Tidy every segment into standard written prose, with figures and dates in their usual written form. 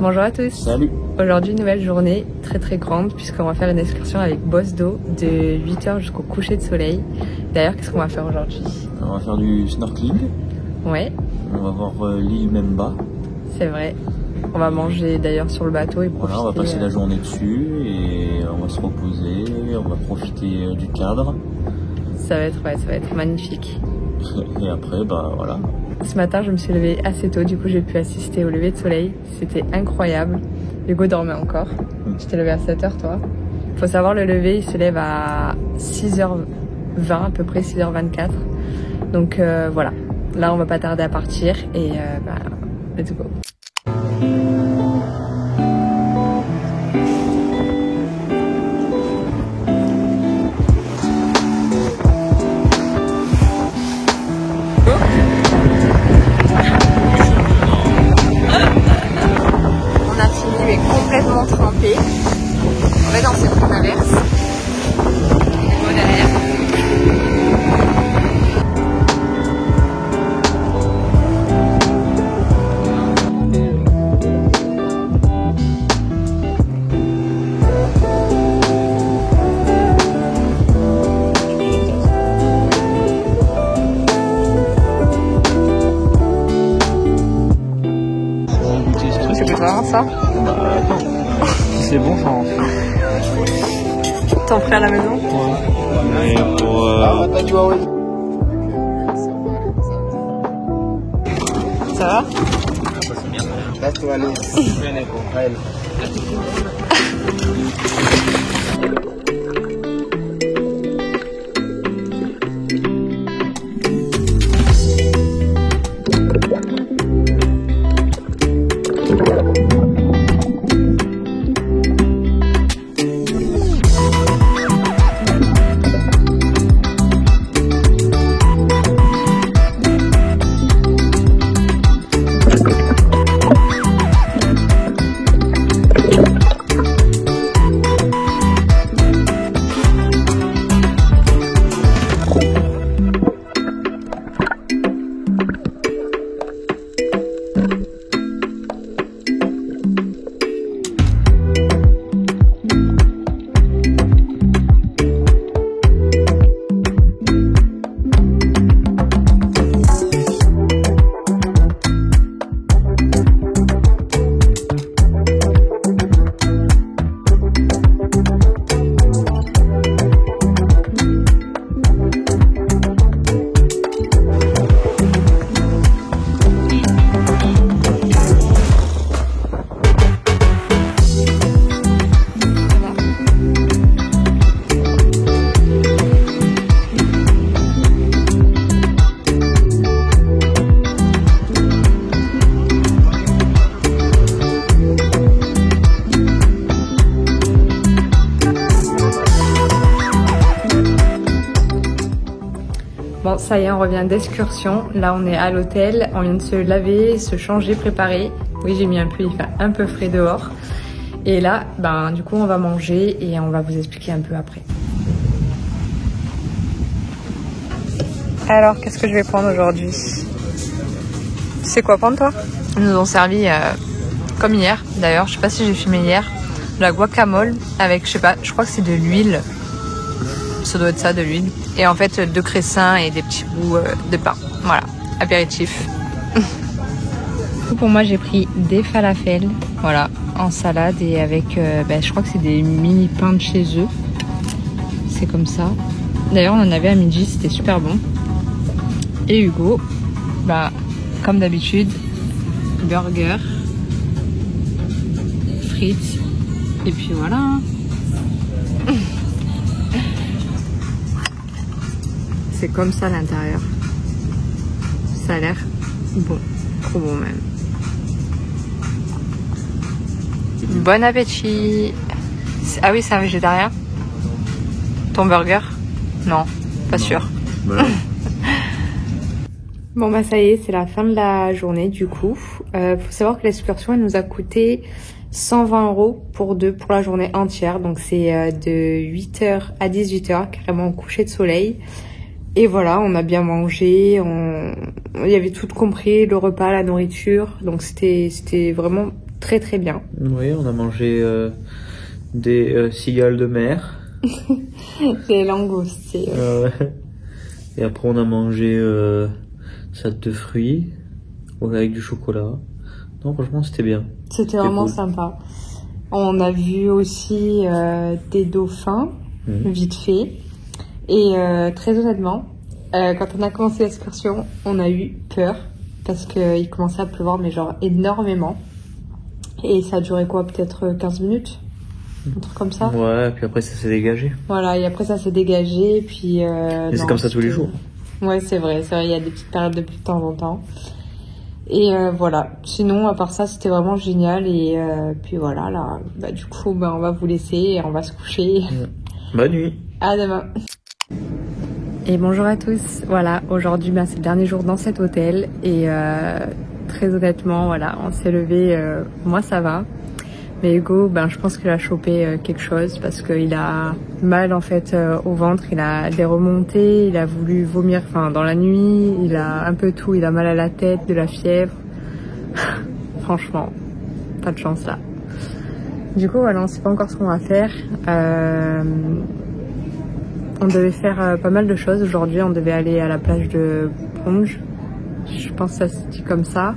Bonjour à tous. Salut. Aujourd'hui, nouvelle journée très grande puisqu'on va faire une excursion avec Boss d'eau de 8h jusqu'au coucher de soleil. D'ailleurs, qu'est-ce qu'on va faire aujourd'hui? On va faire du snorkeling. Ouais. On va voir l'île Memba. C'est vrai. On va manger d'ailleurs sur le bateau et profiter. Voilà, on va passer la journée dessus et on va se reposer, on va profiter du cadre. Ça va être magnifique. Et après, bah voilà. Ce matin, je me suis levée assez tôt, du coup j'ai pu assister au lever de soleil. C'était incroyable. Hugo dormait encore. Tu t'es levé à 7h toi. Faut savoir, le lever, il se lève à 6h20, à peu près 6h24. Donc voilà. Là, on va pas tarder à partir et let's go. On a fini mais complètement trempé. On va danser pour une averse. Et bon derrière. Tu peux vraiment ça? Bah attends. Si c'est bon, ça en fait. T'en ferais à la maison? Ouais. Et pour Ça va? Bon, ça y est, on revient d'excursion. Là, on est à l'hôtel. On vient de se laver, se changer, préparer. Oui, j'ai mis un peu, il fait un peu frais dehors. Et là, du coup, on va manger et on va vous expliquer un peu après. Alors, qu'est-ce que je vais prendre aujourd'hui? Tu sais quoi prendre, toi? Ils nous ont servi, comme hier, d'ailleurs. Je sais pas si j'ai filmé hier, de la guacamole avec, je sais pas, je crois que c'est de l'huile. Ça doit être ça, de l'huile. Et en fait, 2 cressins et des petits bouts de pain. Voilà, apéritif. Pour moi, j'ai pris des falafels, voilà, en salade et avec, je crois que c'est des mini pains de chez eux. C'est comme ça. D'ailleurs, on en avait à midi, c'était super bon. Et Hugo, comme d'habitude, burger, frites, et puis voilà. C'est comme ça à l'intérieur. Ça a l'air bon, trop bon même. Bon appétit. Ah oui, c'est un végétarien? Ton burger? Non, pas sûr. Voilà. Bon ça y est, c'est la fin de la journée du coup. Faut savoir que l'excursion elle nous a coûté 120 € pour deux pour la journée entière. Donc c'est de 8h à 18h, carrément au coucher de soleil. Et voilà, on a bien mangé, il y avait tout compris, le repas, la nourriture. Donc c'était vraiment très très bien. Oui, on a mangé des cigales de mer. Des langoustes. Et après on a mangé salade de fruits avec du chocolat. Non, franchement c'était bien. C'était vraiment cool. Sympa. On a vu aussi des dauphins, vite fait. Et très honnêtement, quand on a commencé l'excursion, on a eu peur. Parce qu'il commençait à pleuvoir, mais genre énormément. Et ça a duré quoi, peut-être 15 minutes, un truc comme ça. Ouais, et puis après ça s'est dégagé. Voilà, et après ça s'est dégagé, puis... et c'est comme ça tous les jours. Ouais, c'est vrai, il y a des petites périodes de pluie de temps en temps. Et voilà, sinon, à part ça, c'était vraiment génial. Et puis voilà, là, bah, du coup, bah, on va vous laisser et on va se coucher. Bonne nuit. À demain. Et bonjour à tous. Voilà, aujourd'hui, bah, c'est le dernier jour dans cet hôtel. Et très honnêtement, voilà, on s'est levé. Moi, ça va. Mais Hugo, ben, je pense qu'il a chopé quelque chose parce qu'il a mal en fait au ventre, il a des remontées, il a voulu vomir dans la nuit, il a un peu tout, il a mal à la tête, de la fièvre. Franchement, pas de chance là. Du coup, voilà, on sait pas encore ce qu'on va faire. On devait faire pas mal de choses aujourd'hui. On devait aller à la plage de Ponge. Je pense que ça se dit comme ça.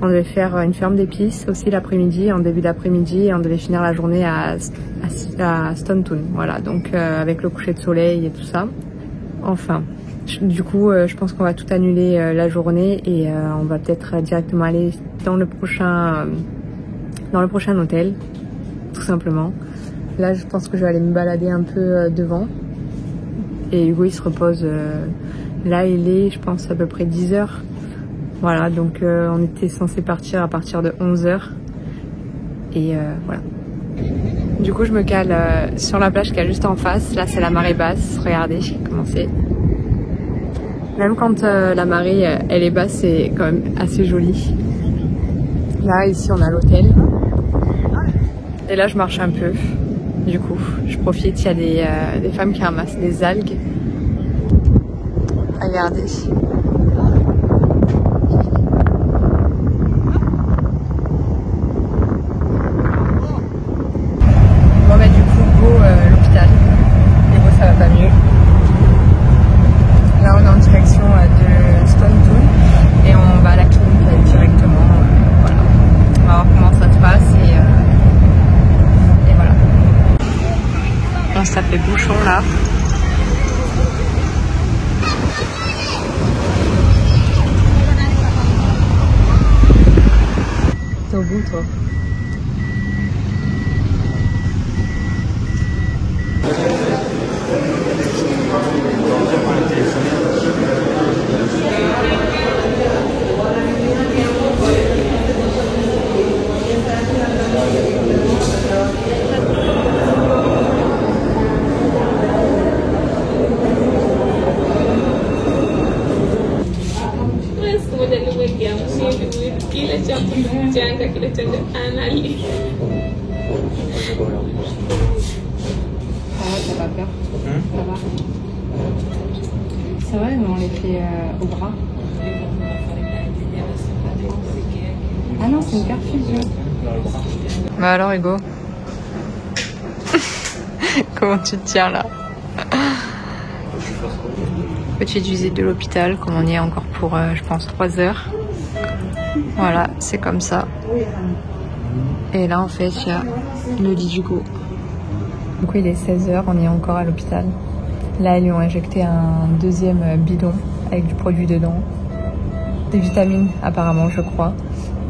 On devait faire une ferme d'épices aussi l'après-midi, en début d'après-midi, et on devait finir la journée à Stone Town. Voilà, donc avec le coucher de soleil et tout ça. Enfin, du coup, je pense qu'on va tout annuler la journée et on va peut-être directement aller dans le prochain hôtel, tout simplement. Là, je pense que je vais aller me balader un peu devant. Et Hugo, il se repose. Là, il est, je pense, à peu près 10 h. Voilà, donc on était censé partir à partir de 11 h. Et voilà. Du coup, je me cale sur la plage qui est juste en face. Là, c'est la marée basse. Regardez comment c'est. Même quand la marée elle est basse, c'est quand même assez joli. Là, ici, on a l'hôtel. Et là, je marche un peu. Du coup, je profite. Il y a des femmes qui ramassent des algues. Regardez. L'hôpital. Et bon, ça va pas mieux. Là, on est en direction de Stone Town et on va à la clinique directement. Voilà. On va voir comment ça se passe et voilà. On se tape les bouchons là. T'es au bout, toi? Ça va pas peur? Ça va. Ça va, mais on les fait au bras. Ah non, c'est une perfusion. Bah alors Hugo, comment tu te tiens là? Petite visite de l'hôpital, comme on y est encore pour je pense 3 heures. Voilà, c'est comme ça. Et là en fait il y a le lit d'Hugo. Du coup il est 16 h, on est encore à l'hôpital. Là ils lui ont injecté un deuxième bidon avec du produit dedans. Des vitamines apparemment je crois.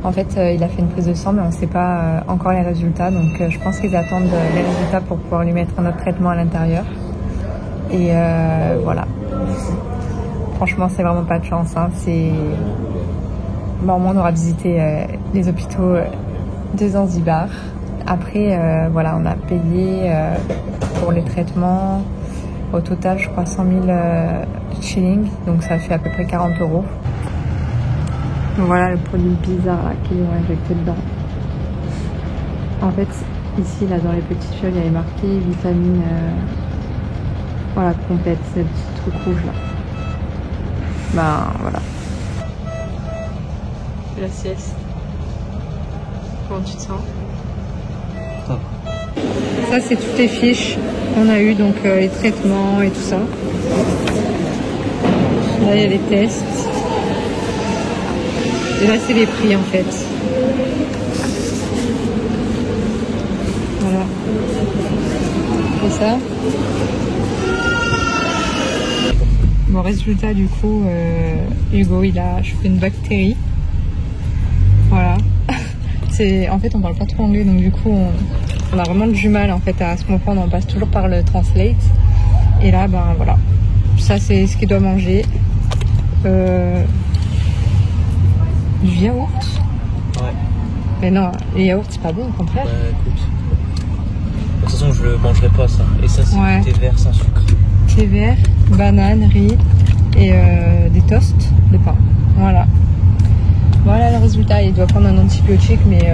En fait il a fait une prise de sang mais on ne sait pas encore les résultats. Donc je pense qu'ils attendent les résultats pour pouvoir lui mettre un autre traitement à l'intérieur. Et voilà. Franchement c'est vraiment pas de chance. Hein. Bon, au moins on aura visité les hôpitaux de Zanzibar. Après, voilà, on a payé pour les traitements. Au total, je crois 100 000 shillings. Donc ça fait à peu près 40 €. Donc voilà le produit bizarre là, qu'ils ont injecté dedans. En fait, ici, là, dans les petites feuilles, il y avait marqué vitamine voilà, complète. C'est le petit truc rouge là. Ben voilà. La sieste. Comment tu te sens? Top. Ça, c'est toutes les fiches qu'on a eues, donc les traitements et tout ça. Là, il y a les tests. Et là, c'est les prix, en fait. Voilà. C'est ça. Bon, résultat, du coup, Hugo, il a chopé une bactérie. Voilà. En fait, on parle pas trop anglais, donc du coup, on a vraiment du mal en fait à se comprendre. On passe toujours par le translate. Et là, ben voilà. Ça, c'est ce qu'il doit manger. Du yaourt. Ouais. Mais non, les yaourts, c'est pas bon, au contraire. Bah écoute. De toute façon, je le mangerai pas ça. Et ça, c'est Ouais. du thé vert sans sucre. Thé vert, banane, riz et des toasts de pain. Voilà. Voilà le résultat. Il doit prendre un antibiotique, mais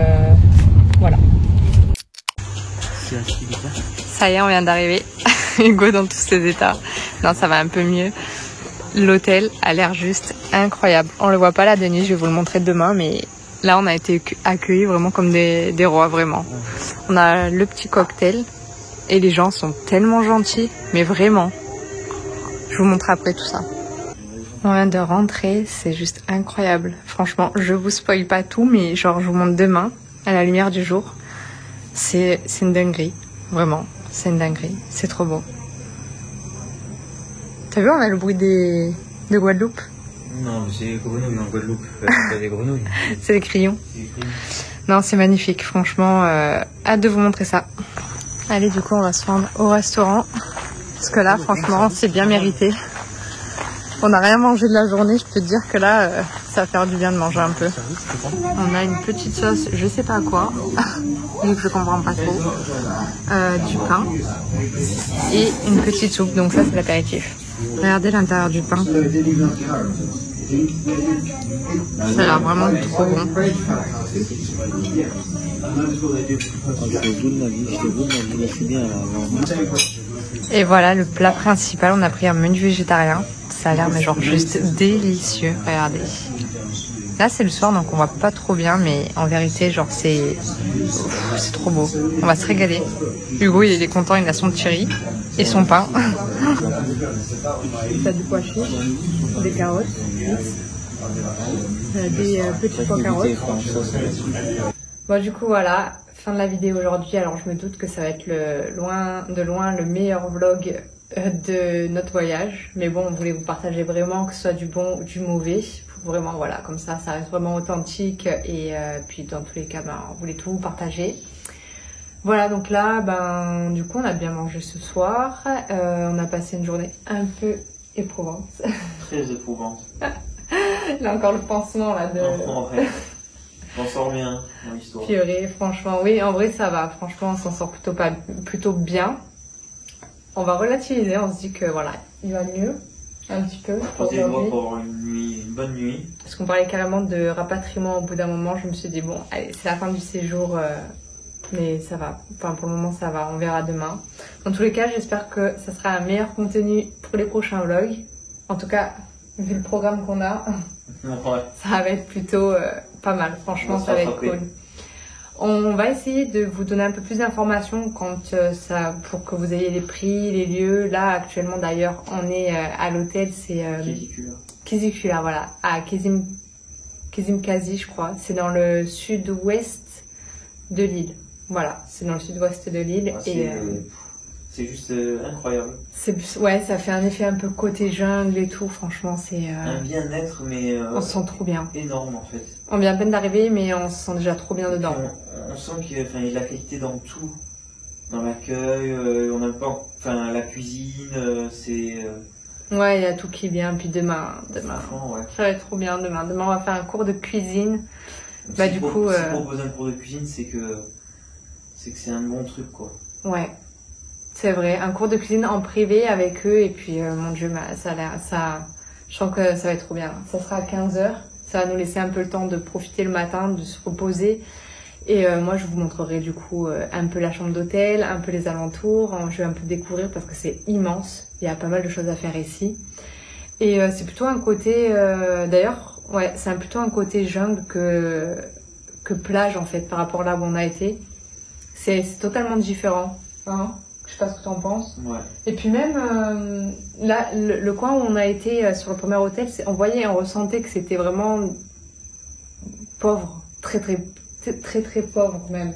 voilà. Ça y est, on vient d'arriver. Hugo dans tous ses états. Non, ça va un peu mieux. L'hôtel a l'air juste incroyable. On le voit pas là, Denis, je vais vous le montrer demain, mais là, on a été accueillis vraiment comme des rois, vraiment. On a le petit cocktail et les gens sont tellement gentils, mais vraiment. Je vous montre après tout ça. On vient de rentrer, c'est juste incroyable. Franchement, je vous spoil pas tout, mais genre, je vous montre demain, à la lumière du jour. C'est une dinguerie, vraiment. C'est une dinguerie, c'est trop beau. T'as vu, on a le bruit de Guadeloupe. Non, mais c'est les grenouilles en Guadeloupe. C'est des grenouilles. C'est les crayons. Non, c'est magnifique, franchement. Hâte de vous montrer ça. Allez, du coup, on va se rendre au restaurant. Parce que là, franchement, c'est bien mérité. On n'a rien mangé de la journée, je peux te dire que là, ça va faire du bien de manger un peu. On a une petite sauce, je sais pas quoi, vu que je comprends pas trop, du pain et une petite soupe, donc ça c'est l'apéritif. Regardez l'intérieur du pain. Ça a l'air vraiment trop bon. Et voilà le plat principal, on a pris un menu végétarien. Ça a l'air mais genre juste délicieux, regardez. Là c'est le soir donc on voit pas trop bien, mais en vérité genre c'est trop beau. On va se régaler. Hugo il est content, il a son cherry et son pain. T'as du pois chiche, des carottes, des petits pois carottes. Bon du coup voilà, fin de la vidéo aujourd'hui. Alors je me doute que ça va être de loin le meilleur vlog de notre voyage, mais bon, on voulait vous partager vraiment, que ce soit du bon ou du mauvais, vraiment voilà, comme ça reste vraiment authentique, et puis dans tous les cas on voulait tout vous partager. Voilà, donc là du coup on a bien mangé ce soir, on a passé une journée un peu éprouvante. Très éprouvante. Là encore le pansement là de... En vrai, on sort bien dans l'histoire. Purée, franchement, oui, en vrai ça va, franchement on s'en sort plutôt bien. On va relativiser, on se dit que voilà, il va mieux, un petit peu. Pour avoir une bonne nuit. Parce qu'on parlait carrément de rapatriement au bout d'un moment, je me suis dit bon, allez, c'est la fin du séjour, mais ça va. Enfin, pour le moment, ça va, on verra demain. Dans tous les cas, j'espère que ça sera un meilleur contenu pour les prochains vlogs. En tout cas, vu le programme qu'on a, ouais. Ça va être plutôt pas mal. Franchement, ça va être cool. On va essayer de vous donner un peu plus d'informations pour que vous ayez les prix, les lieux. Là, actuellement, d'ailleurs, on est à l'hôtel, c'est Kizikula, voilà, à Kizimkazi, je crois. C'est dans le sud-ouest de l'île. Voilà, c'est dans le sud-ouest de l'île. C'est juste incroyable. Ouais, ça fait un effet un peu côté jungle et tout. Franchement, c'est... un bien-être, mais... on se sent trop bien. Énorme, en fait. On vient à peine d'arriver, mais on se sent déjà trop bien dedans. On sent qu'il y a de la qualité dans tout. Dans l'accueil, on aime pas... Enfin, la cuisine, c'est... Ouais, il y a tout qui est bien. Puis demain, ouais. Ça va être trop bien demain. Demain, on va faire un cours de cuisine. Si proposer un cours de cuisine, c'est que c'est un bon truc, quoi. Ouais. C'est vrai, un cours de cuisine en privé avec eux, et puis mon Dieu, je sens que ça va être trop bien. Ça sera à 15h, ça va nous laisser un peu le temps de profiter le matin, de se reposer. Et moi, je vous montrerai du coup un peu la chambre d'hôtel, un peu les alentours. Je vais un peu découvrir parce que c'est immense. Il y a pas mal de choses à faire ici. Et c'est plutôt un côté, d'ailleurs, ouais, c'est plutôt un côté jungle que plage en fait par rapport là où on a été. C'est totalement différent. Hein, je sais pas ce que tu en penses. Ouais. Et puis même là, le coin où on a été sur le premier hôtel, on voyait, on ressentait que c'était vraiment pauvre, très pauvre même.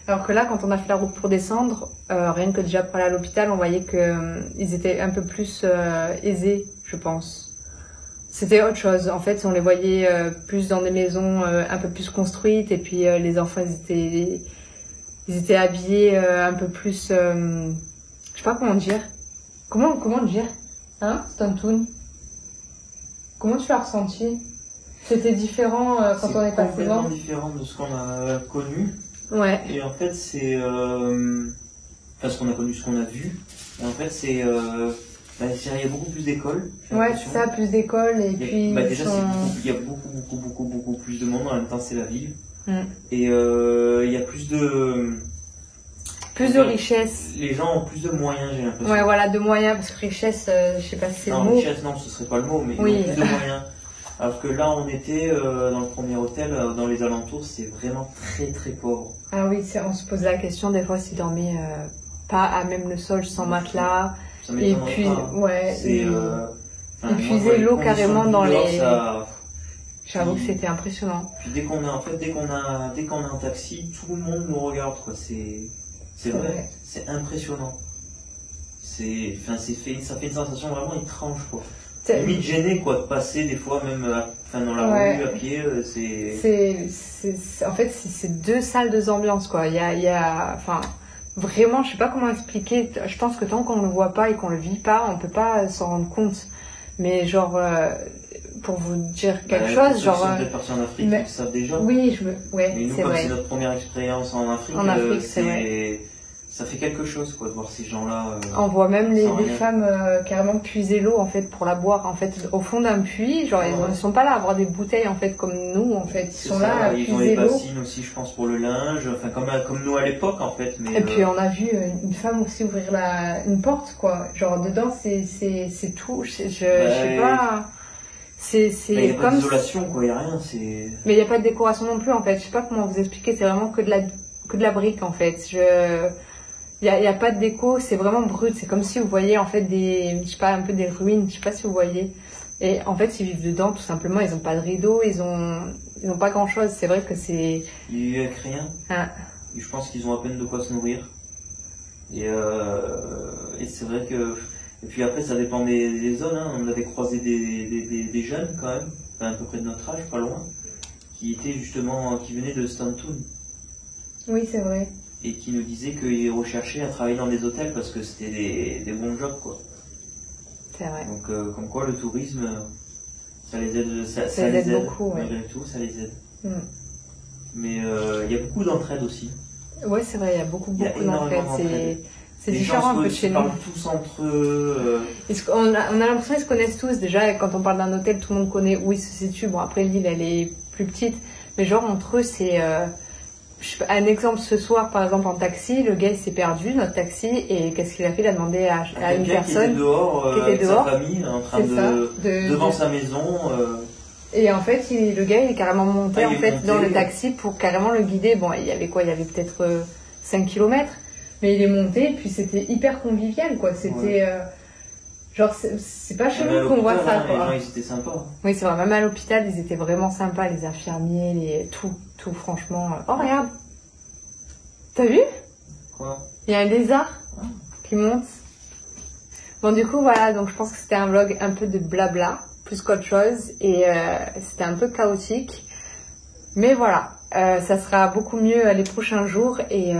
Alors que là, quand on a fait la route pour descendre, rien que déjà pour aller à l'hôpital, on voyait que ils étaient un peu plus aisés, je pense. C'était autre chose. En fait, on les voyait plus dans des maisons un peu plus construites, et puis les enfants, ils étaient habillés un peu plus, je sais pas comment dire. Comment dire, hein, Stantoon? Comment tu l'as ressenti? C'était différent quand on est passé devant. C'est complètement différent de ce qu'on a connu. Ouais. Et en fait, c'est enfin, ce qu'on a connu, ce qu'on a vu. Et en fait, c'est il y a beaucoup plus d'écoles. Ouais, c'est ça, plus d'écoles. Et puis. Déjà, il y a beaucoup plus de monde. En même temps, c'est la ville. Et il y a plus de. Plus de richesse. Les gens ont plus de moyens, j'ai l'impression. Ouais, voilà, de moyens, parce que richesse, je sais pas si c'est le mot. Non, richesse, non, ce serait pas le mot, mais oui. Ils ont plus de moyens. Alors que là, on était dans le premier hôtel, dans les alentours, c'est vraiment très pauvre. Ah oui, on se posait la question des fois s'ils dormaient pas à même le sol sans matelas. Et puis, pas. Ouais. Ils puisaient l'eau carrément dans les. Ça... J'avoue que c'était impressionnant. Puis dès qu'on a un taxi, tout le monde nous regarde, quoi. C'est vrai, c'est impressionnant. Ça fait une sensation vraiment étrange, quoi. Limite gêné, quoi, de passer des fois même dans la rue à pied. En fait, c'est deux salles, deux ambiances, quoi. Enfin, vraiment, je sais pas comment expliquer. Je pense que tant qu'on le voit pas et qu'on le vit pas, on peut pas s'en rendre compte. Mais genre, pour vous dire quelque chose, genre. Ceux qui sont peut-être partis en Afrique, ils savent déjà. Oui, mais nous, comme c'est notre première expérience en Afrique, c'est vrai. Ça fait quelque chose, quoi, de voir ces gens-là. On voit même les femmes carrément puiser l'eau, en fait, pour la boire, en fait, au fond d'un puits. Genre, ils sont pas là à avoir des bouteilles, en fait, comme nous, en fait. Ils sont là à puiser l'eau. Ils ont les bassines aussi, je pense, pour le linge. Enfin, comme nous à l'époque, en fait. Mais, et puis, on a vu une femme aussi ouvrir une porte, quoi. Genre, dedans, c'est tout. Je sais pas. C'est comme. Il n'y a pas d'isolation, quoi, il n'y a rien. Mais il n'y a pas de décoration non plus, en fait. Je sais pas comment vous expliquer. C'est vraiment que de la brique, en fait. Il y a pas de déco, c'est vraiment brut. C'est comme si vous voyez en fait je sais pas, un peu des ruines. Je sais pas si vous voyez. Et en fait, ils vivent dedans tout simplement. Ils ont pas de rideau, ils ont pas grand chose. C'est vrai que c'est. Ils vivent avec rien. Ah. Et je pense qu'ils ont à peine de quoi se nourrir. Et c'est vrai que. Et puis après, ça dépend des zones. Hein. On avait croisé des jeunes quand même, à peu près de notre âge, pas loin, qui venaient de Stantoon. Oui, c'est vrai. Et qui nous disaient qu'ils recherchaient à travailler dans des hôtels parce que c'était des bons jobs, quoi. C'est vrai. Donc, comme quoi le tourisme, ça les aide, ça les aide beaucoup, malgré tout, ça les aide. Mais il y a beaucoup d'entraide aussi. Ouais, c'est vrai, il y a beaucoup d'entraide. C'est différent un peu de chez nous. Ils parlent tous entre eux. On a l'impression qu'ils se connaissent tous. Déjà, quand on parle d'un hôtel, tout le monde connaît où il se situe. Bon, après, l'île, elle est plus petite. Mais genre, entre eux, c'est... un exemple, ce soir, par exemple, en taxi, le gars il s'est perdu, notre taxi, et qu'est-ce qu'il a fait? Il a demandé à une personne qui était dehors, avec sa famille, en train devant sa maison. Et en fait, le gars il est carrément monté dans le taxi pour carrément le guider. Bon, il y avait quoi? Il y avait peut-être 5 km, mais il est monté, puis c'était hyper convivial, quoi. C'était genre, c'est pas chez nous qu'on voit ça, quoi. Les gens, ils étaient sympas. Oui, c'est vrai, même à l'hôpital, ils étaient vraiment sympas, les infirmiers, tout, franchement. Oh, regarde! T'as vu? Quoi? Il y a un lézard qui monte. Bon, du coup, voilà, donc je pense que c'était un vlog un peu de blabla, plus qu'autre chose, et c'était un peu chaotique. Mais voilà, ça sera beaucoup mieux les prochains jours, et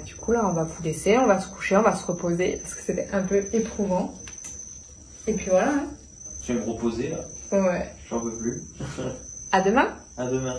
du coup, là, on va vous laisser, on va se coucher, on va se reposer, parce que c'était un peu éprouvant. Et puis voilà. Hein. Je vais me reposer là. Ouais. J'en peux plus. À demain. À demain.